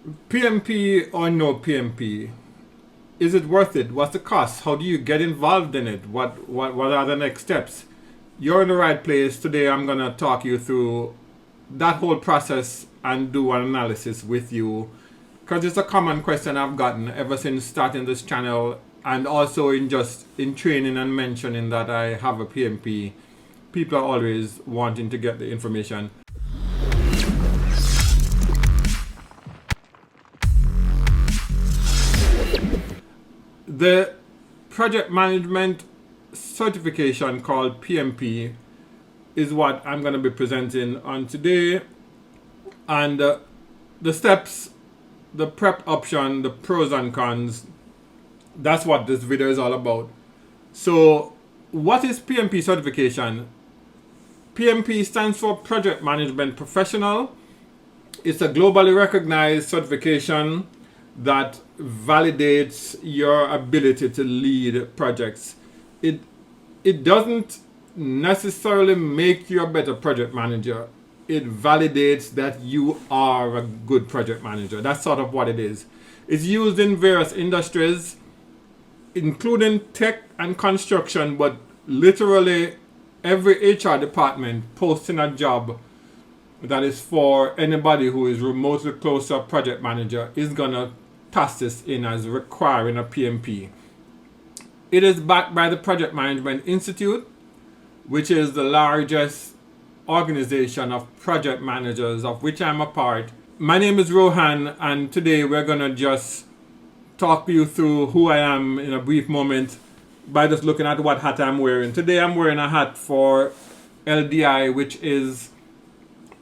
PMP or no PMP? Is it worth it? What's the cost? How do you get involved in it? What are the next steps? You're in the right place. Today I'm going to talk you through that whole process and do an analysis with you, because it's a common question I've gotten ever since starting this channel, and also in training and mentioning that I have a PMP. People are always wanting to get the information. The project management certification called PMP is what I'm going to be presenting on today, and the steps, the prep option, the pros and cons, that's what this video is all about. So what is PMP certification? PMP stands for Project Management Professional. It's a globally recognized certification that validates your ability to lead projects. It doesn't necessarily make you a better project manager. It validates that you are a good project manager. That's sort of what it is. It's used in various industries, including tech and construction, but literally every HR department posting a job that is for anybody who is remotely close to a project manager is gonna toss this in as requiring a PMP. It is backed by the Project Management Institute, which is the largest organization of project managers of which I'm a part. My name is Rohan, and today we're gonna just talk you through who I am in a brief moment by just looking at what hat I'm wearing. Today I'm wearing a hat for LDI, which is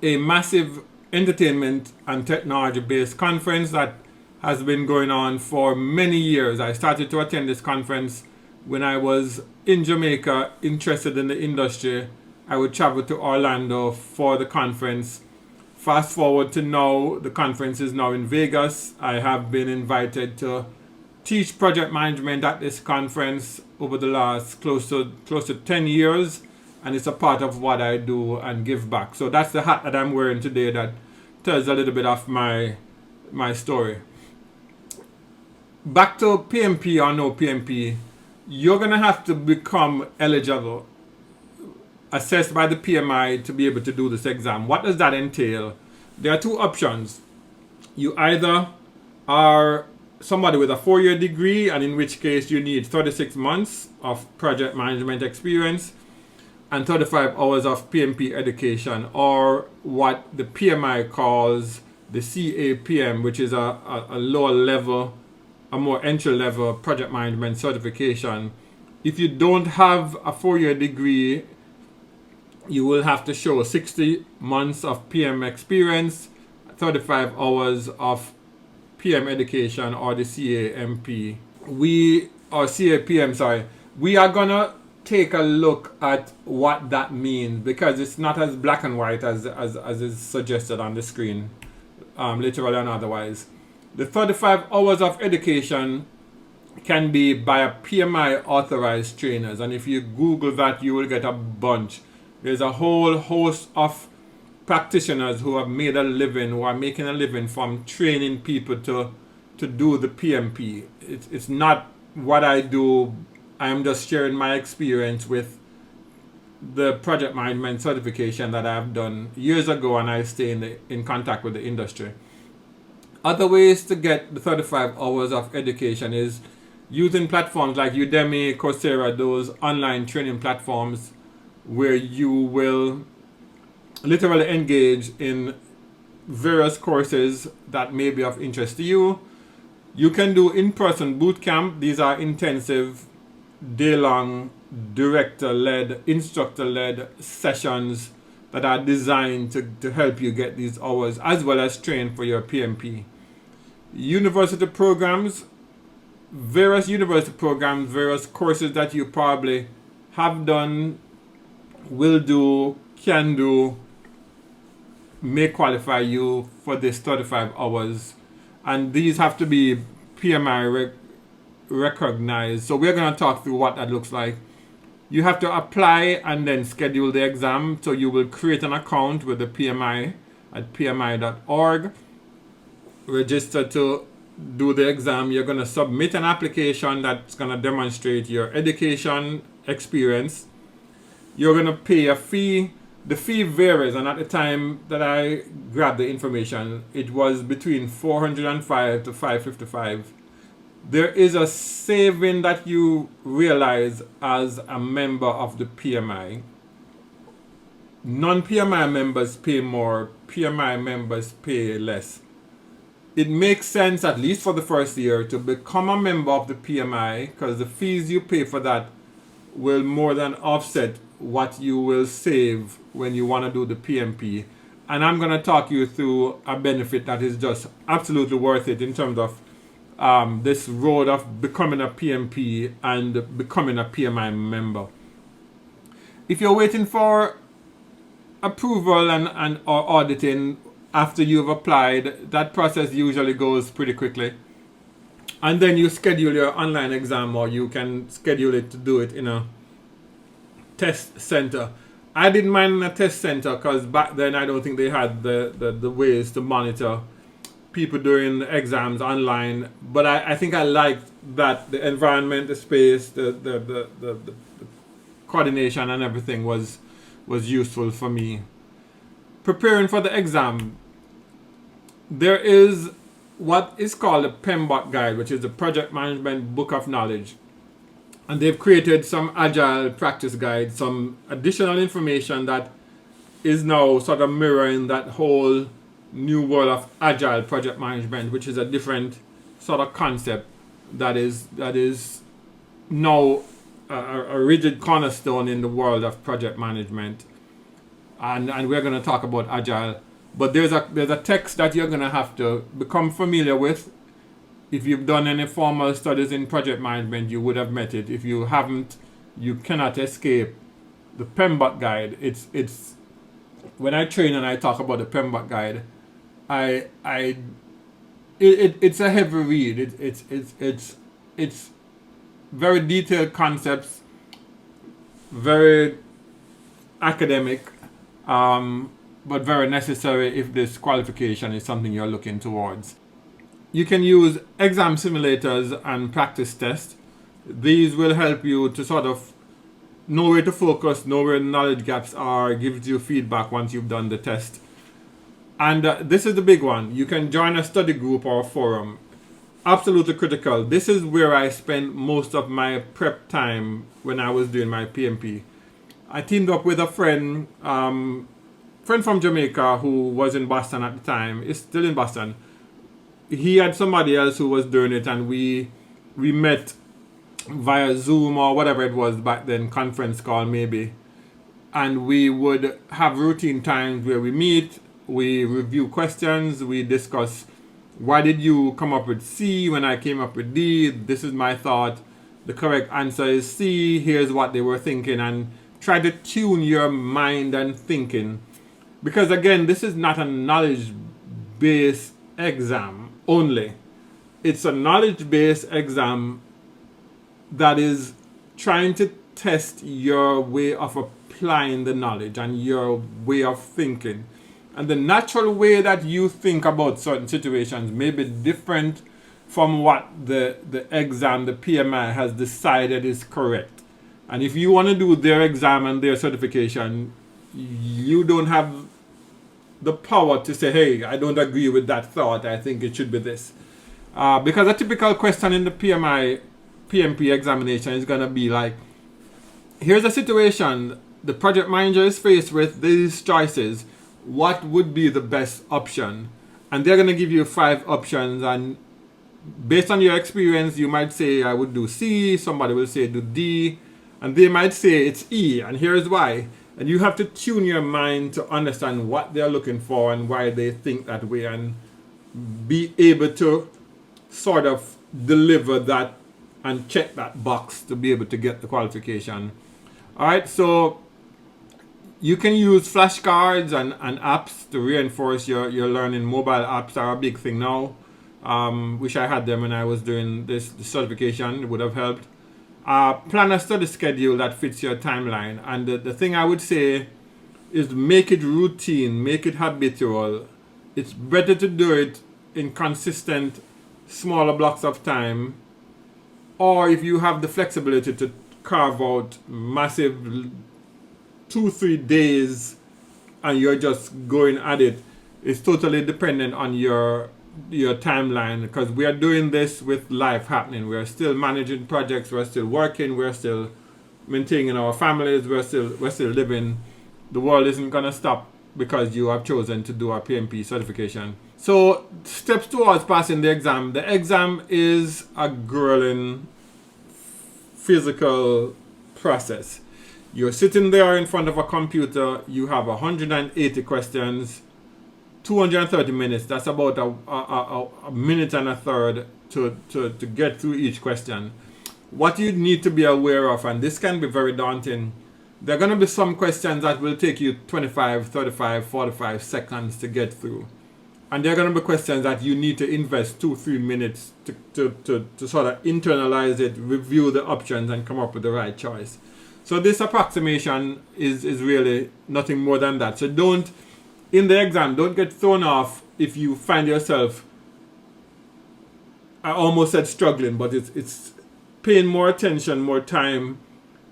a massive entertainment and technology based conference that has been going on for many years. I started to attend this conference when I was in Jamaica, interested in the industry. I would travel to Orlando for the conference. Fast forward to now, the conference is now in Vegas. I have been invited to teach project management at this conference over the last close to 10 years, and it's a part of what I do and give back. So that's the hat that I'm wearing today that tells a little bit of my story. Back to PMP or no PMP, you're going to have to become eligible, assessed by the PMI to be able to do this exam. What does that entail? There are two options. You either are somebody with a 4-year degree, and in which case you need 36 months of project management experience and 35 hours of PMP education, or what the PMI calls the CAPM, which is a lower level, a more entry level project management certification. If you don't have a 4-year degree, you will have to show 60 months of PM experience, 35 hours of PM education, or the CAPM. We are gonna take a look at what that means, because it's not as black and white as is suggested on the screen, literally and otherwise. The 35 hours of education can be by a PMI authorized trainers, and if you Google that, you will get a bunch. There's a whole host of practitioners who have made a living, who are making a living from training people to do the PMP. It's not what I do. I am just sharing my experience with the project management certification that I've done years ago, and I stay in contact with the industry. Other ways to get the 35 hours of education is using platforms like Udemy, Coursera, those online training platforms where you will literally engage in various courses that may be of interest to you. You can do in-person boot camp. These are intensive, day-long, director-led, instructor-led sessions that are designed to help you get these hours, as well as train for your PMP. University programs, various courses that you probably have done, will do, can do, may qualify you for this 35 hours. And these have to be PMI recognized. So we're going to talk through what that looks like. You have to apply and then schedule the exam. So you will create an account with the PMI at pmi.org. register to do the exam, you're going to submit an application that's going to demonstrate your education experience. You're going to pay a fee. The fee varies, and at the time that I grabbed the information, it was between $405 to $555. There is a saving that you realize as a member of the PMI. Non-PMI members pay more, PMI members pay less. It makes sense, at least for the first year, to become a member of the PMI, because the fees you pay for that will more than offset what you will save when you want to do the PMP. And I'm going to talk you through a benefit that is just absolutely worth it in terms of this road of becoming a PMP and becoming a PMI member. If you're waiting for approval and or auditing after you've applied, that process usually goes pretty quickly. And then you schedule your online exam, or you can schedule it to do it in a test center. I didn't mind in a test center because back then I don't think they had the ways to monitor people doing exams online. But I think I liked that the environment, the space, the coordination and everything was useful for me. Preparing for the exam, there is what is called a PMBOK guide, which is the Project Management Book of Knowledge. And they've created some agile practice guide, some additional information that is now sort of mirroring that whole new world of agile project management, which is a different sort of concept that is now a rigid cornerstone in the world of project management. And we're going to talk about agile. But there's a text that you're going to have to become familiar with. If you've done any formal studies in project management, you would have met it. If you haven't, you cannot escape the PMBOK guide. It's when I train and I talk about the PMBOK guide, it's a heavy read. It's very detailed concepts, very academic, but very necessary if this qualification is something you're looking towards. You can use exam simulators and practice tests. These will help you to sort of know where to focus, know where knowledge gaps are, gives you feedback once you've done the test. And this is the big one. You can join a study group or a forum. Absolutely critical. This is where I spent most of my prep time when I was doing my PMP. I teamed up with a friend from Jamaica who was in Boston at the time, is still in Boston. He had somebody else who was doing it, and we met via Zoom or whatever it was back then, conference call maybe. And we would have routine times where we meet, we review questions, we discuss, why did you come up with C when I came up with D? This is my thought. The correct answer is C. Here's what they were thinking, and try to tune your mind and thinking. Because again, this is not a knowledge-based exam only. It's a knowledge-based exam that is trying to test your way of applying the knowledge and your way of thinking. And the natural way that you think about certain situations may be different from what the exam, the PMI, has decided is correct. And if you want to do their exam and their certification, you don't have the power to say, hey, I don't agree with that thought, I think it should be this. Because a typical question in the PMP examination is going to be like, here's a situation, the project manager is faced with these choices, what would be the best option? And they're going to give you 5 options, and based on your experience, you might say, I would do C, somebody will say do D, and they might say it's E, and here's why. And you have to tune your mind to understand what they're looking for and why they think that way, and be able to sort of deliver that and check that box to be able to get the qualification. All right, so you can use flashcards and apps to reinforce your learning. Mobile apps are a big thing now. Wish I had them when I was doing the certification. It would have helped. Plan a study schedule that fits your timeline. And the thing I would say is make it routine, make it habitual. It's better to do it in consistent smaller blocks of time, or if you have the flexibility to carve out massive 2-3 days and you're just going at it, it's totally dependent on your timeline, because we are doing this with life happening. We're still managing projects, we're still working, we're still maintaining our families, we're still living. The world isn't gonna stop because you have chosen to do a PMP certification. So steps towards passing the exam. The exam is a grueling physical process. You're sitting there in front of a computer, you have 180 questions, 230 minutes. That's about a minute and a third to get through each question. What you need to be aware of, and this can be very daunting, there are going to be some questions that will take you 25, 35, 45 seconds to get through. And there are going to be questions that you need to invest 2-3 minutes to sort of internalize it, review the options, and come up with the right choice. So this approximation is really nothing more than that. So in the exam, don't get thrown off if you find yourself, I almost said struggling, but it's paying more attention, more time,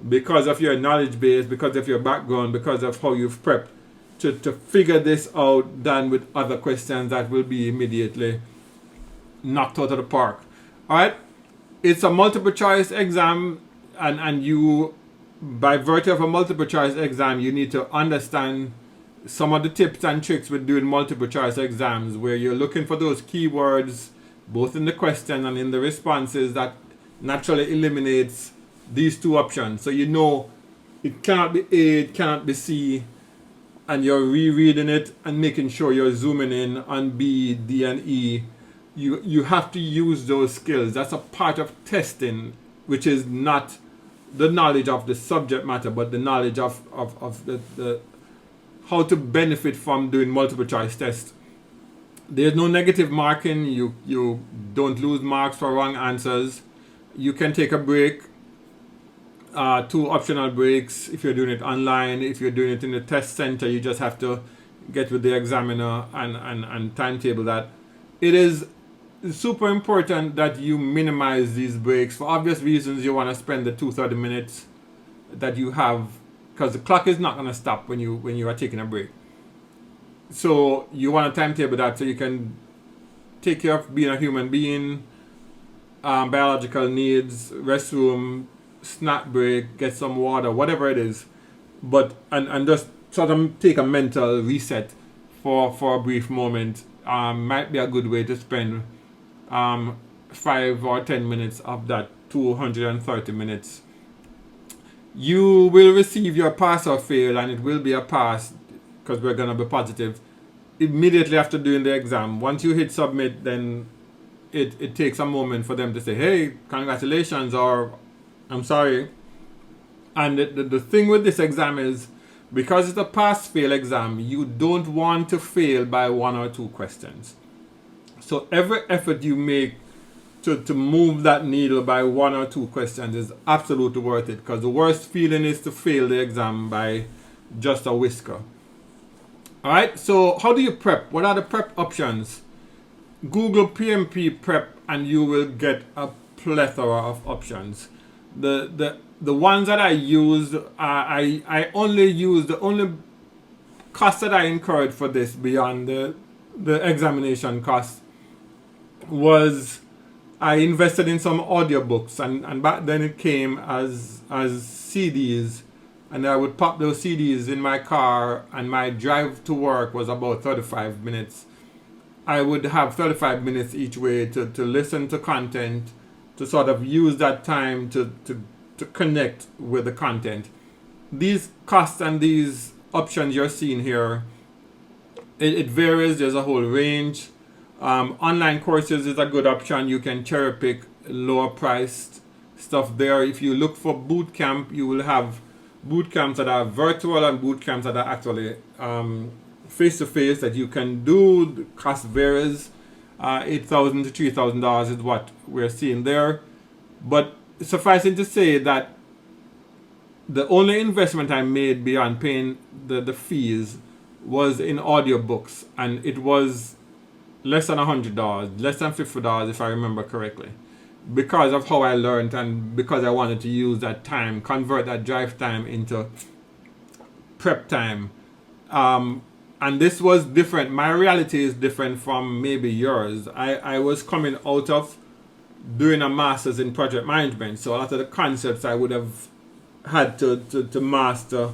because of your knowledge base, because of your background, because of how you've prepped to figure this out than with other questions that will be immediately knocked out of the park. Alright? It's a multiple choice exam, and you, by virtue of a multiple choice exam, you need to understand some of the tips and tricks with doing multiple choice exams, where you're looking for those keywords both in the question and in the responses that naturally eliminates these two options. So you know it cannot be A, it cannot be C, and you're rereading it and making sure you're zooming in on B, D, and E. You have to use those skills. That's a part of testing, which is not the knowledge of the subject matter, but the knowledge of the how to benefit from doing multiple choice tests. There's no negative marking. You don't lose marks for wrong answers. You can take a break, 2 optional breaks if you're doing it online. If you're doing it in the test center, you just have to get with the examiner and timetable that. It is super important that you minimize these breaks. For obvious reasons, you want to spend the 2-30 minutes that you have, because the clock is not going to stop when you are taking a break. So you want to timetable that so you can take care of being a human being, biological needs, restroom, snack break, get some water, whatever it is, but and just sort of take a mental reset for a brief moment. Might be a good way to spend 5 or 10 minutes of that 230 minutes. You will receive your pass or fail, and it will be a pass because we're gonna be positive immediately after doing the exam. Once you hit submit, then it takes a moment for them to say, hey, congratulations, or I'm sorry. And the thing with this exam is, because it's a pass-fail exam, you don't want to fail by 1 or 2 questions. So every effort you make to move that needle by 1 or 2 questions is absolutely worth it, because the worst feeling is to fail the exam by just a whisker. Alright, so how do you prep? What are the prep options? Google PMP prep and you will get a plethora of options. The ones that I used, I only used, the only cost that I incurred for this beyond the examination cost was I invested in some audiobooks, and back then it came as CDs, and I would pop those CDs in my car, and my drive to work was about 35 minutes. I would have 35 minutes each way to listen to content, to sort of use that time to connect with the content. These costs and these options you're seeing here, it varies. There's a whole range. Online courses is a good option. You can cherry pick lower priced stuff there. If you look for boot camp, you will have boot camps that are virtual and boot camps that are actually face-to-face that you can do. The cost varies. $8,000 to $3,000 is what we're seeing there. But suffice it to say that the only investment I made beyond paying the fees was in audiobooks, and it was less than $100, less than $50 if I remember correctly, because of how I learned and because I wanted to use that time, convert that drive time into prep time. And this was different. My reality is different from maybe yours. I was coming out of doing a master's in project management, so a lot of the concepts I would have had to master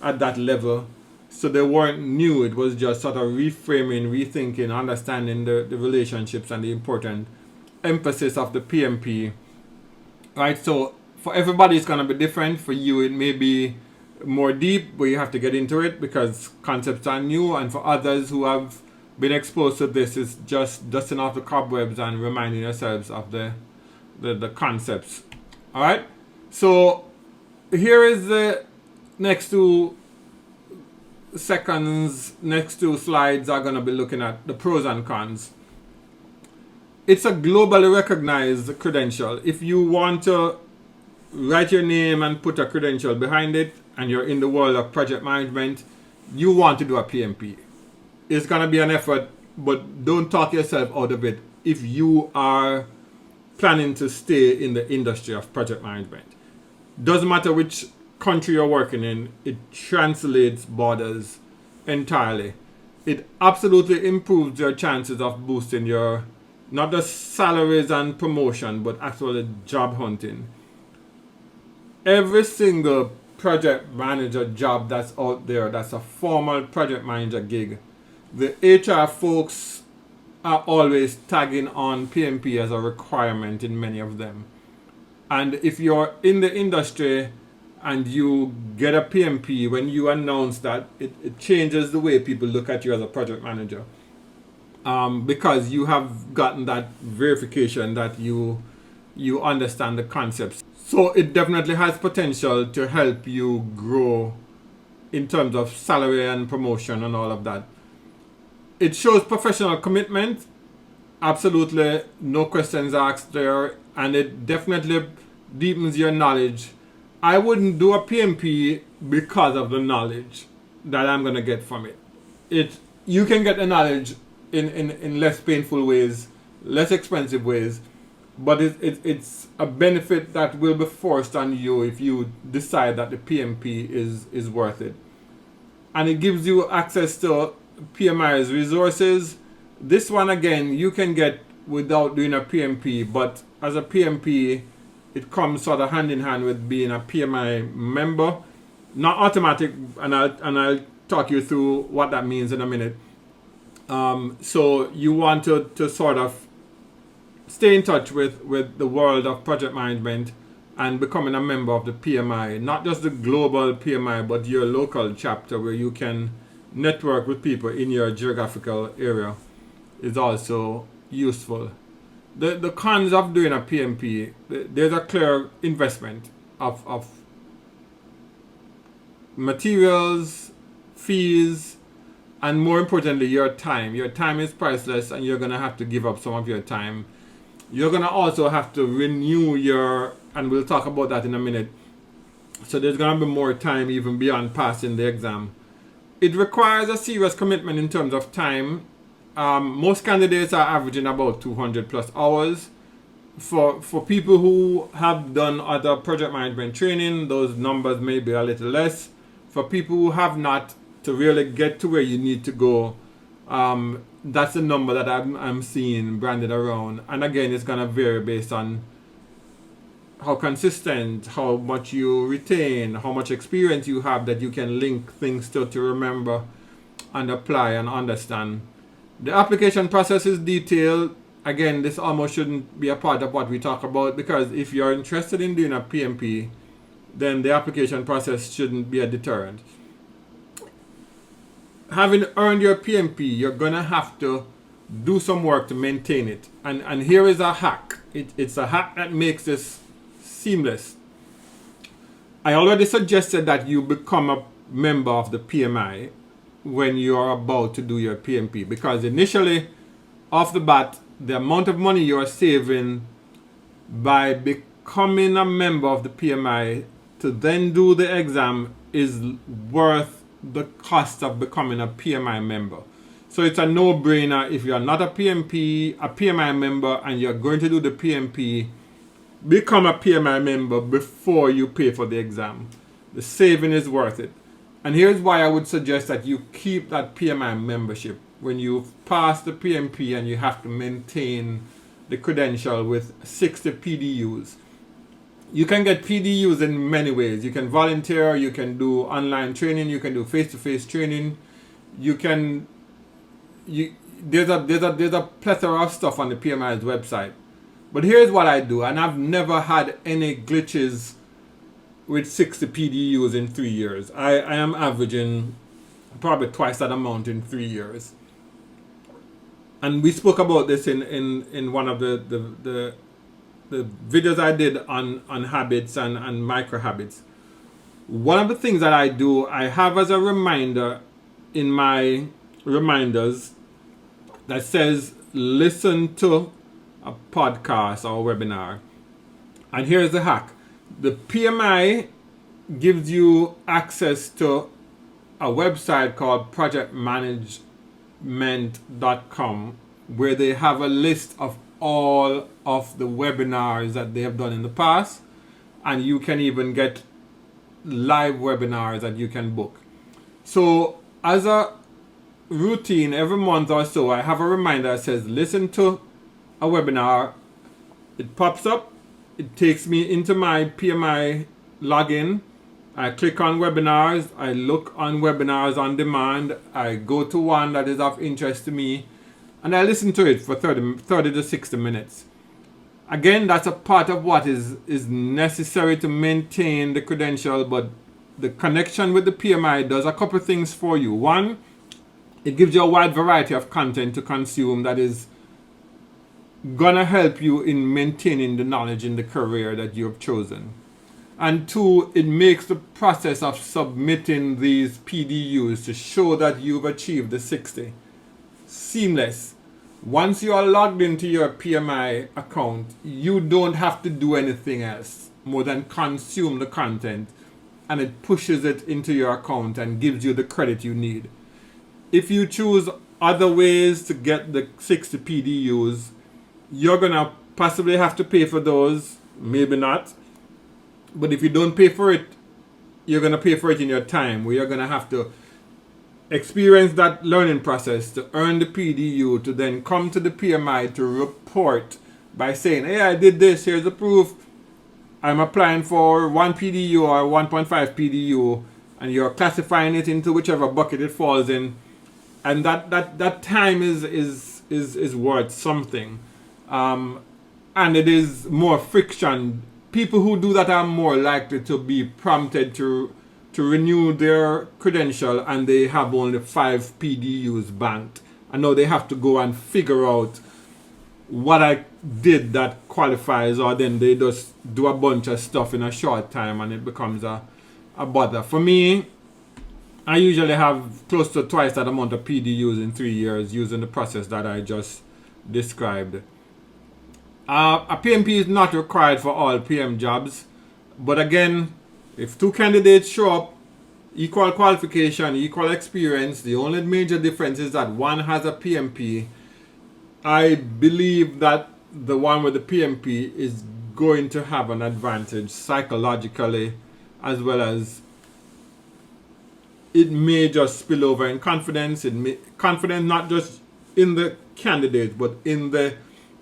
at that level. So they weren't new. It was just sort of reframing, rethinking, understanding the relationships and the important emphasis of the PMP. Right? So for everybody it's gonna be different. For you it may be more deep, where you have to get into it because concepts are new, and for others who have been exposed to this, it's just dusting off the cobwebs and reminding yourselves of the concepts. All right. So here is the next two slides are going to be looking at the pros and cons. It's a globally recognized credential. If you want to write your name and put a credential behind it, and you're in the world of project management, you want to do a PMP. It's going to be an effort, but don't talk yourself out of it if you are planning to stay in the industry of project management. Doesn't matter which country you're working in, it translates borders entirely. It absolutely improves your chances of boosting your, not just salaries and promotion, but actually job hunting. Every single project manager job that's out there that's a formal project manager gig, the HR folks are always tagging on PMP as a requirement in many of them. And if you're in the industry and you get a PMP, when you announce that, it changes the way people look at you as a project manager, because you have gotten that verification that you understand the concepts. So it definitely has potential to help you grow in terms of salary and promotion and all of that. It shows professional commitment, absolutely no questions asked there, and it definitely deepens your knowledge. I wouldn't do a PMP because of the knowledge that I'm going to get from it. You can get the knowledge in less painful ways, less expensive ways, but it's a benefit that will be forced on you if you decide that the PMP is worth it. And it gives you access to PMI's resources. This one again you can get without doing a PMP, but as a PMP it comes sort of hand in hand with being a PMI member. Not automatic, and I'll talk you through what that means in a minute. So you want to sort of stay in touch with the world of project management and becoming a member of the PMI, not just the global PMI, but your local chapter where you can network with people in your geographical area is also useful. The cons of doing a PMP, there's a clear investment of materials, fees, and more importantly, your time. Your time is priceless, and you're going to have to give up some of your time. You're going to also have to renew and we'll talk about that in a minute. So there's going to be more time even beyond passing the exam. It requires a serious commitment in terms of time. Most candidates are averaging about 200 plus hours. For people who have done other project management training, those numbers may be a little less. For people who have not, to really get to where you need to go, that's the number that I'm seeing branded around. And again, it's going to vary based on how consistent, how much you retain, how much experience you have that you can link things to remember and apply and understand. The application process is detailed. Again, this almost shouldn't be a part of what we talk about, because if you're interested in doing a PMP, then the application process shouldn't be a deterrent. Having earned your PMP, you're going to have to do some work to maintain it. And here is a hack. It's a hack that makes this seamless. I already suggested that you become a member of the PMI when you are about to do your PMP, because initially, off the bat, the amount of money you are saving by becoming a member of the PMI to then do the exam is worth the cost of becoming a PMI member. So it's a no-brainer. If you're not a PMP, a PMI member, and you're going to do the PMP, become a PMI member before you pay for the exam. The saving is worth it. And here's why I would suggest that you keep that PMI membership. When you pass the PMP and you have to maintain the credential with 60 PDUs. You can get PDUs in many ways. You can volunteer, you can do online training, you can do face-to-face training. There's a plethora of stuff on the PMI's website. But here's what I do, and I've never had any glitches with 60 PDUs in 3 years. I am averaging probably twice that amount in 3 years. And we spoke about this in one of the videos I did on habits and micro habits. One of the things that I do, I have as a reminder in my reminders that says listen to a podcast or a webinar. And here's the hack. The PMI gives you access to a website called projectmanagement.com, where they have a list of all of the webinars that they have done in the past, and you can even get live webinars that you can book. So as a routine, every month or so, I have a reminder that says listen to a webinar. It pops up, it takes me into my PMI login. I click on webinars, I look on webinars on demand, I go to one that is of interest to me, and I listen to it for 30 to 60 minutes. Again, that's a part of what is necessary to maintain the credential, but the connection with the PMI does a couple things for you. One, it gives you a wide variety of content to consume that is gonna help you in maintaining the knowledge in the career that you have chosen. And two, it makes the process of submitting these PDUs to show that you've achieved the 60 seamless. Once you are logged into your PMI account, you don't have to do anything else more than consume the content, and it pushes it into your account and gives you the credit you need. If you choose other ways to get the 60 PDUs, you're gonna possibly have to pay for those, maybe not. But if you don't pay for it, you're gonna pay for it in your time, where you're gonna have to experience that learning process to earn the PDU, to then come to the PMI to report by saying, hey, I did this, here's the proof. I'm applying for 1 PDU or 1.5 PDU, and you're classifying it into whichever bucket it falls in. And that time is worth something. And it is more friction. People who do that are more likely to be prompted to renew their credential, and they have only 5 PDUs banked. And now they have to go and figure out what I did that qualifies, or then they just do a bunch of stuff in a short time and it becomes a bother. For me, I usually have close to twice that amount of PDUs in 3 years using the process that I just described. A PMP is not required for all PM jobs, but again, if 2 candidates show up, equal qualification, equal experience, the only major difference is that one has a PMP. I believe that the one with the PMP is going to have an advantage psychologically, as well as it may just spill over in confidence. Confidence not just in the candidate, but in the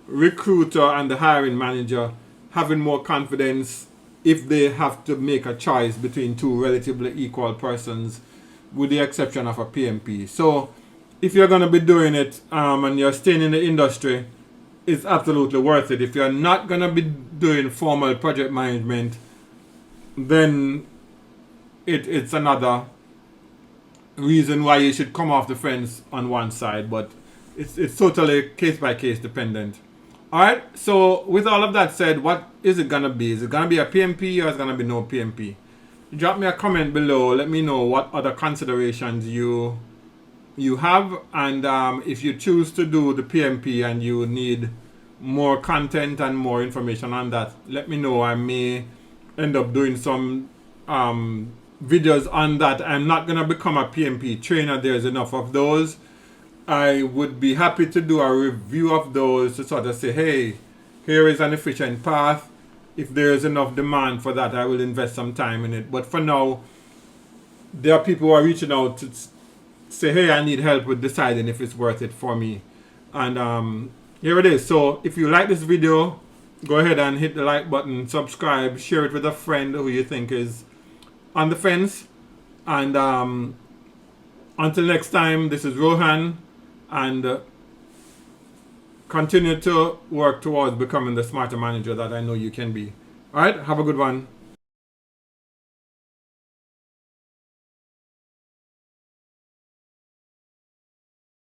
recruiter and the hiring manager, having more confidence if they have to make a choice between 2 relatively equal persons, with the exception of a PMP. So if you're going to be doing it and you're staying in the industry, it's absolutely worth it. If you're not going to be doing formal project management, then it's another reason why you should come off the fence on one side, but it's totally case by case dependent. Alright, so with all of that said, what is it going to be? Is it going to be a PMP or is it going to be no PMP? Drop me a comment below. Let me know what other considerations you have, and if you choose to do the PMP and you need more content and more information on that, let me know. I may end up doing some videos on that. I'm not going to become a PMP trainer. There's enough of those. I would be happy to do a review of those to sort of say, hey, here is an efficient path. If there is enough demand for that, I will invest some time in it. But for now, there are people who are reaching out to say, hey, I need help with deciding if it's worth it for me. And here it is. So if you like this video, go ahead and hit the like button, subscribe, share it with a friend who you think is on the fence. And until next time, this is Rohan, and continue to work towards becoming the smarter manager that I know you can be. All right, have a good one.